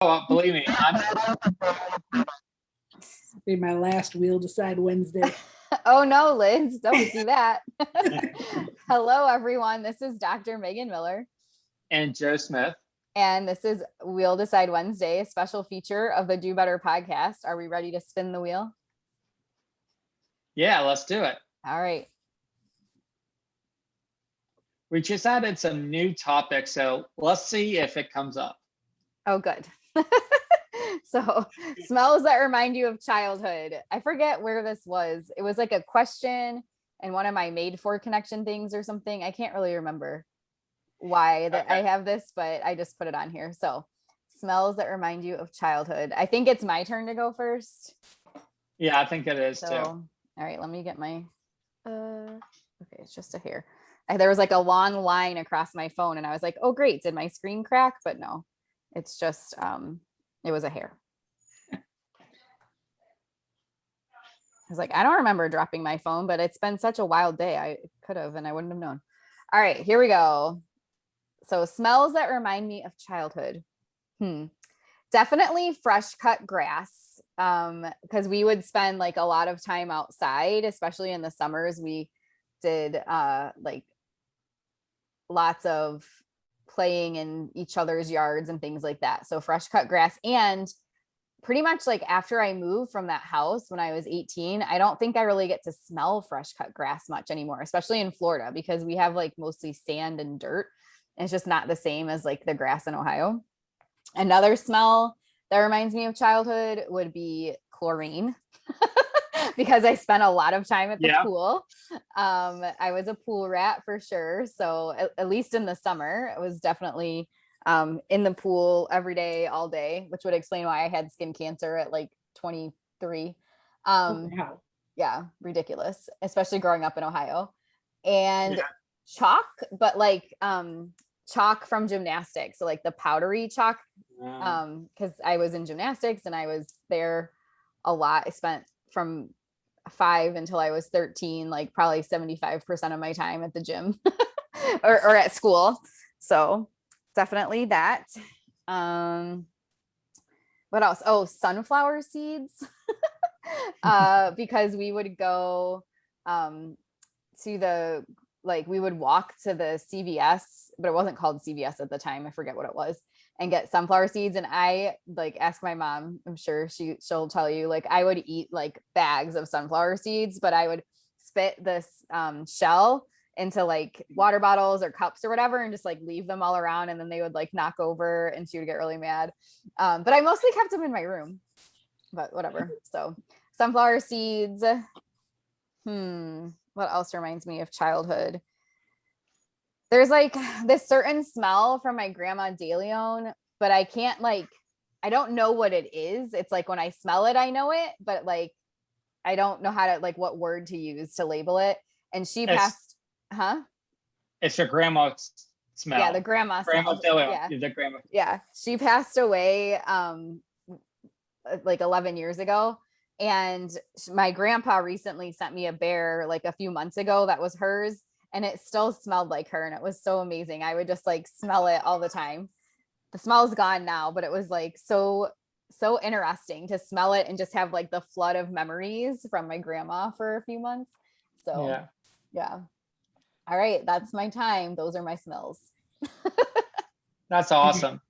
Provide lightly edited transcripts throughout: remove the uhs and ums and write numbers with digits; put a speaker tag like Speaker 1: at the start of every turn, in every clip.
Speaker 1: Oh, believe me,
Speaker 2: Be my last We'll Decide Wednesday.
Speaker 3: Oh no, Liz, don't do that. Hello, everyone. This is Dr. Megan Miller.
Speaker 1: and Joe Smith.
Speaker 3: And this is We'll Decide Wednesday, a special feature of the Do Better podcast. Are we ready to spin the wheel?
Speaker 1: Yeah, let's do it.
Speaker 3: All right.
Speaker 1: We just added some new topics, so let's see if it comes up.
Speaker 3: Oh, good. So, smells that remind you of childhood. I forget where this was. It was like a question in one of my Made For Connection things or something. I can't really remember why that I have this, but I just put it on here. So, smells that remind you of childhood. I think it's my turn to go first.
Speaker 1: Yeah, I think it is too.
Speaker 3: All right, let me get my okay, it's just a hair. There was like a long line across my phone and I was like, oh great, did my screen crack? But no, it's just it was a hair. I was like, I don't remember dropping my phone, but it's been such a wild day. I could have and I wouldn't have known. All right, here we go. So smells that remind me of childhood. Definitely fresh cut grass. Because we would spend like a lot of time outside, especially in the summers. We did like lots of playing in each other's yards and things like that. So fresh cut grass. And pretty much like after I moved from that house when I was 18, I don't think I really get to smell fresh cut grass much anymore, especially in Florida, because we have like mostly sand and dirt. And it's just not the same as like the grass in Ohio. Another smell that reminds me of childhood would be chlorine. Because I spent a lot of time at the pool. I was a pool rat for sure. So at least in the summer, it was definitely in the pool every day, all day, which would explain why I had skin cancer at like 23.
Speaker 2: Wow.
Speaker 3: Yeah, ridiculous, especially growing up in Ohio. And chalk, but like chalk from gymnastics. So like the powdery chalk, because I was in gymnastics and I was there a lot. I spent from 5 until I was 13, like probably 75% of my time at the gym or at school. So definitely that. What else? Oh, sunflower seeds. Because we would go to the, like we would walk to the CVS, but it wasn't called CVS at the time. I forget what it was. And get sunflower seeds. And I like ask my mom, I'm sure she'll tell you, like I would eat like bags of sunflower seeds, but I would spit this shell into like water bottles or cups or whatever and just like leave them all around. And then they would like knock over and she would get really mad. But I mostly kept them in my room, but whatever. So sunflower seeds. What else reminds me of childhood? There's like this certain smell from my grandma DeLeon, but I can't like, I don't know what it is. It's like when I smell it, I know it, but like, I don't know how to like what word to use to label it. And she passed,
Speaker 1: It's your grandma's smell.
Speaker 3: Yeah, the grandma smell.
Speaker 1: Yeah. The grandma.
Speaker 3: Yeah. She passed away like 11 years ago. And my grandpa recently sent me a bear like a few months ago that was hers. And it still smelled like her. And it was so amazing. I would just like smell it all the time. The smell's gone now, but it was like so interesting to smell it and just have like the flood of memories from my grandma for a few months. So yeah. All right. That's my time. Those are my smells.
Speaker 1: That's awesome.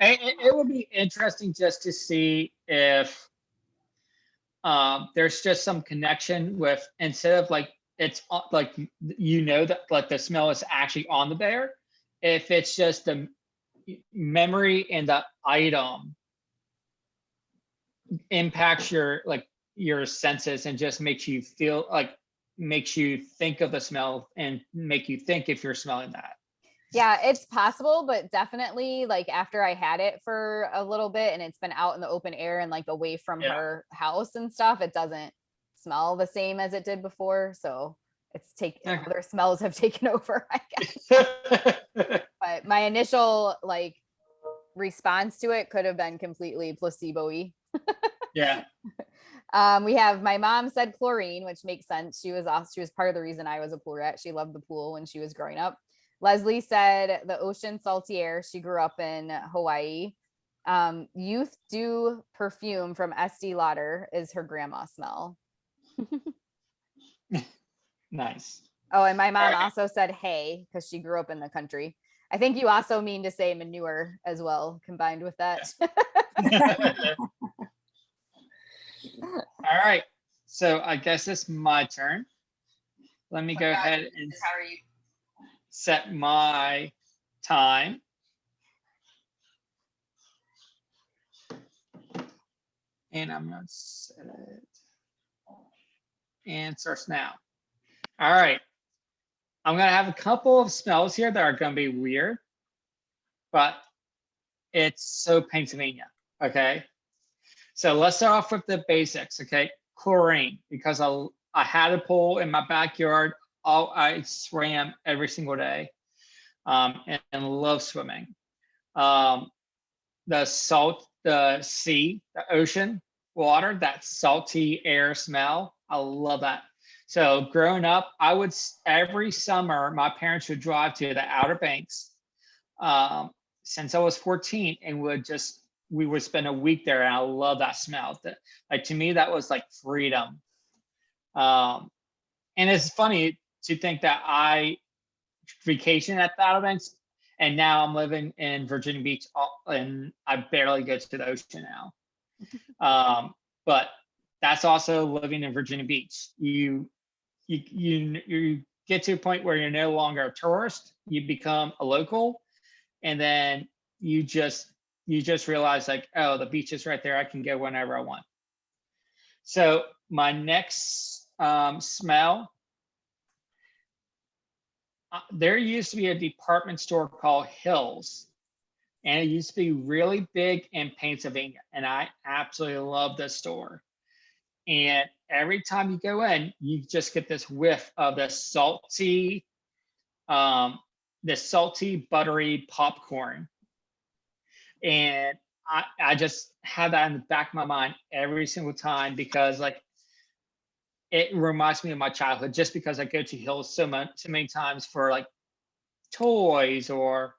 Speaker 1: It would be interesting just to see if there's just some connection with, instead of like, it's like, that like the smell is actually on the bear, if it's just the memory and the item impacts your senses and just makes you feel like, makes you think of the smell and make you think if you're smelling that.
Speaker 3: Yeah, it's possible, but definitely like after I had it for a little bit and it's been out in the open air and like away from her house and stuff, it doesn't smell the same as it did before. So it's other smells have taken over, I guess. But my initial like response to it could have been completely placebo-y.
Speaker 1: Yeah.
Speaker 3: We have, my mom said chlorine, which makes sense. She was part of the reason I was a pool rat. She loved the pool when she was growing up. Leslie said the ocean, salty air. She grew up in Hawaii. Youth Dew perfume from Estee Lauder is her grandma smell.
Speaker 1: Nice.
Speaker 3: Oh, and my mom
Speaker 1: Alright.
Speaker 3: also said hay because she grew up in the country. I think you also mean to say manure as well, combined with that.
Speaker 1: All right. So I guess it's my turn. Let me go ahead and
Speaker 3: How are you?
Speaker 1: set my time. And I'm going to set it. And starts now. All right. I'm going to have a couple of smells here that are going to be weird, but it's so Pennsylvania. Okay. So let's start off with the basics. Okay. Chlorine, because I had a pool in my backyard. I swam every single day and love swimming. The salt, the sea, the ocean water, that salty air smell. I love that. So growing up, every summer, my parents would drive to the Outer Banks since I was 14 and we would spend a week there. And I love that smell. Like to me, that was like freedom. And it's funny to think that I vacation at the Outer Banks and now I'm living in Virginia Beach and I barely go to the ocean now. But that's also living in Virginia Beach. You get to a point where you're no longer a tourist, you become a local, and then you just realize like, oh, the beach is right there. I can go whenever I want. So my next smell, there used to be a department store called Hills, and it used to be really big in Pennsylvania, and I absolutely love this store. And every time you go in, you just get this whiff of the salty, buttery popcorn. And I just have that in the back of my mind every single time because like it reminds me of my childhood just because I go to Hills so many times for like toys or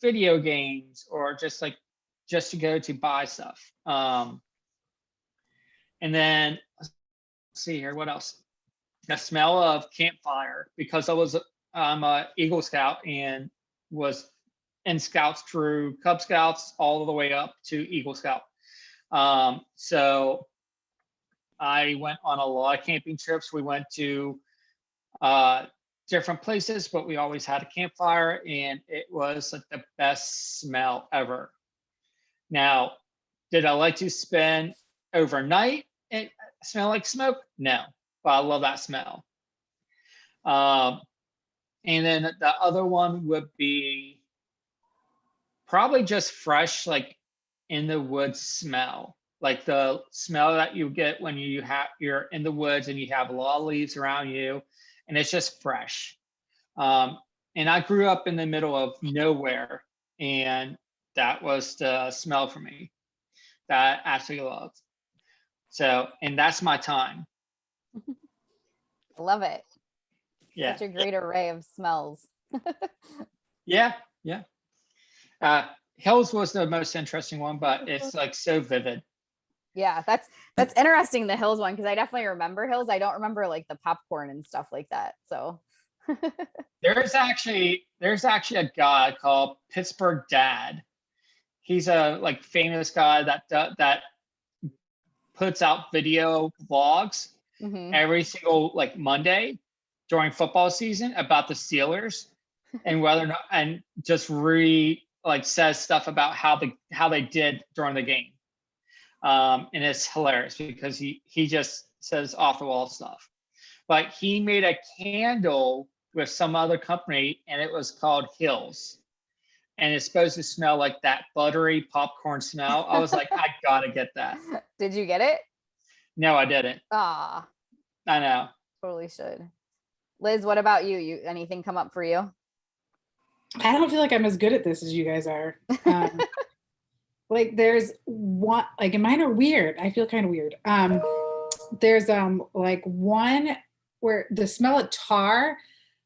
Speaker 1: video games or just to go to buy stuff. And then let's see here, what else? The smell of campfire because I'm a Eagle Scout and was in Scouts through Cub Scouts all the way up to Eagle Scout. So I went on a lot of camping trips. We went to different places, but we always had a campfire and it was like the best smell ever. Now, did I like to spend overnight and smell like smoke? No, but I love that smell. And then the other one would be probably just fresh, like in the woods smell, like the smell that you get when you're in the woods and you have a lot of leaves around you, and it's just fresh. And I grew up in the middle of nowhere, and that was the smell for me that I absolutely loved. So, and that's my time.
Speaker 3: Love it.
Speaker 1: Yeah.
Speaker 3: Such a great array of smells.
Speaker 1: Yeah. Hills was the most interesting one, but it's like so vivid.
Speaker 3: Yeah, that's interesting, the Hills one, because I definitely remember Hills. I don't remember like the popcorn and stuff like that. So
Speaker 1: There's actually a guy called Pittsburgh Dad. He's a like famous guy that puts out video vlogs every single like Monday during football season about the Steelers and whether or not, and just says stuff about how they did during the game. And it's hilarious because he just says off the wall stuff. But he made a candle with some other company and it was called Hills. And it's supposed to smell like that buttery popcorn smell. I was like, I gotta get that.
Speaker 3: Did you get it?
Speaker 1: No, I didn't.
Speaker 3: Ah,
Speaker 1: I know.
Speaker 3: totally should. Liz, what about you? Anything come up for you?
Speaker 2: I don't feel like I'm as good at this as you guys are. Like there's one, like, and mine are weird. I feel kind of weird. There's like one where the smell of tar,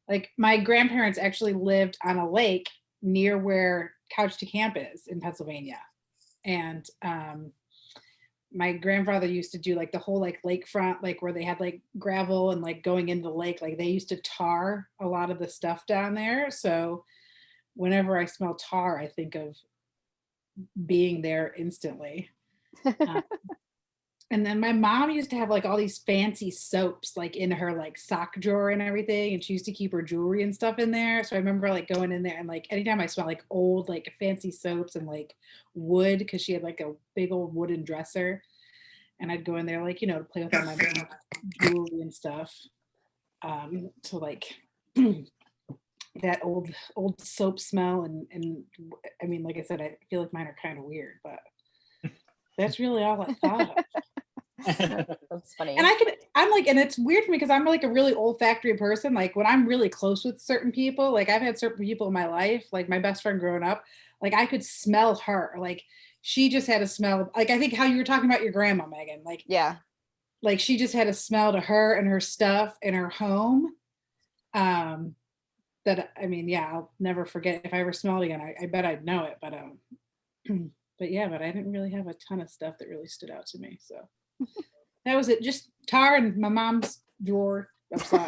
Speaker 2: like my grandparents actually lived on a lake near where Couch to Camp is in Pennsylvania. And my grandfather used to do like the whole like lakefront, like where they had like gravel and like going into the lake, like they used to tar a lot of the stuff down there. So whenever I smell tar, I think of being there instantly. And then my mom used to have like all these fancy soaps like in her like sock drawer and everything. And she used to keep her jewelry and stuff in there. So I remember like going in there and like anytime I smell like old, like fancy soaps and like wood, because she had like a big old wooden dresser. And I'd go in there like, to play with all my jewelry and stuff. So like that old soap smell and I mean, like I said, I feel like mine are kind of weird, but that's really all I thought of.
Speaker 3: That's funny.
Speaker 2: And I'm like, and it's weird for me because I'm like a really olfactory person. Like when I'm really close with certain people, like I've had certain people in my life, like my best friend growing up, like I could smell her. Like she just had a smell. Like I think how you were talking about your grandma, Megan. Like,
Speaker 3: yeah.
Speaker 2: Like she just had a smell to her and her stuff in her home. That I mean, yeah, I'll never forget. If I ever smell it again, I bet I'd know it. But but I didn't really have a ton of stuff that really stood out to me. So that was it. Just tar and my mom's drawer. I'm sorry.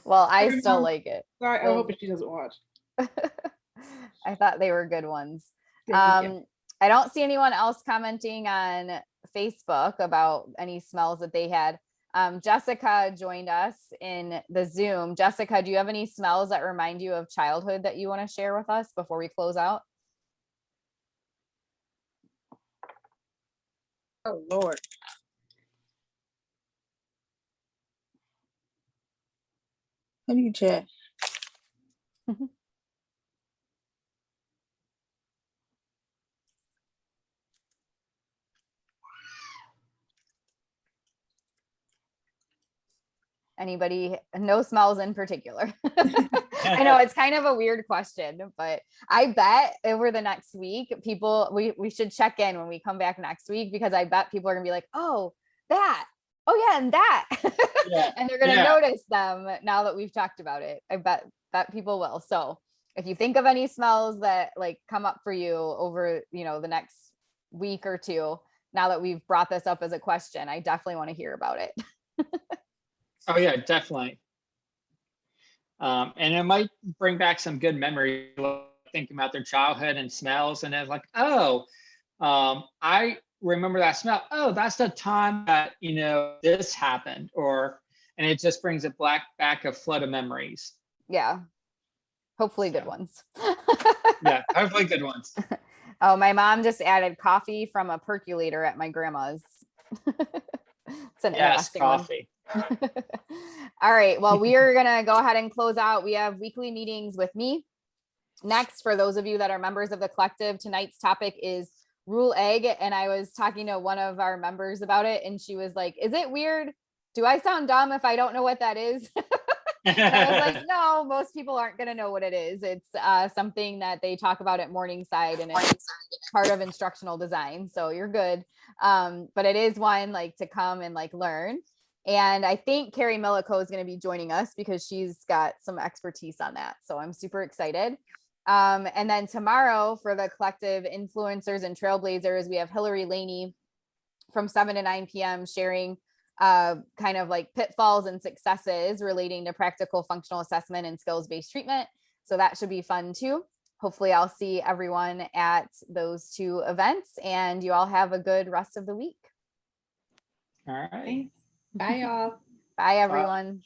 Speaker 3: Well, I still like it.
Speaker 2: Sorry, I hope she doesn't watch.
Speaker 3: I thought they were good ones. I don't see anyone else commenting on Facebook about any smells that they had. Jessica joined us in the Zoom. Jessica, do you have any smells that remind you of childhood that you want to share with us before we close out?
Speaker 4: Oh, Lord. Let me check.
Speaker 3: Anybody? No smells in particular. I know it's kind of a weird question, but I bet over the next week, people, we should check in when we come back next week, because I bet people are gonna be like, oh, that, oh yeah, and that.
Speaker 1: Yeah.
Speaker 3: And they're gonna notice them now that we've talked about it. I bet people will. So if you think of any smells that like come up for you over, the next week or two, now that we've brought this up as a question, I definitely want to hear about it.
Speaker 1: Oh yeah, definitely. And it might bring back some good memories, thinking about their childhood and smells, and it's like, oh, I remember that smell. Oh, that's the time that this happened, and it just brings it back a flood of memories.
Speaker 3: Yeah, hopefully good ones.
Speaker 1: Yeah, hopefully good ones.
Speaker 3: Oh, my mom just added coffee from a percolator at my grandma's. It's an interesting
Speaker 1: coffee.
Speaker 3: All right. Well, we are going to go ahead and close out. We have weekly meetings with me. Next, for those of you that are members of the collective, tonight's topic is rule egg. And I was talking to one of our members about it, and she was like, is it weird? Do I sound dumb if I don't know what that is? And I was like, no, most people aren't going to know what it is. It's something that they talk about at Morningside, and it's part of instructional design. So you're good. But it is one like to come and like learn. And I think Carrie Millico is going to be joining us because she's got some expertise on that. So I'm super excited. And then tomorrow for the collective influencers and trailblazers, we have Hillary Laney from 7 to 9 p.m. sharing kind of like pitfalls and successes relating to practical functional assessment and skills-based treatment. So that should be fun too. Hopefully I'll see everyone at those two events, and you all have a good rest of the week.
Speaker 1: All right.
Speaker 2: Bye, y'all.
Speaker 3: Bye, everyone.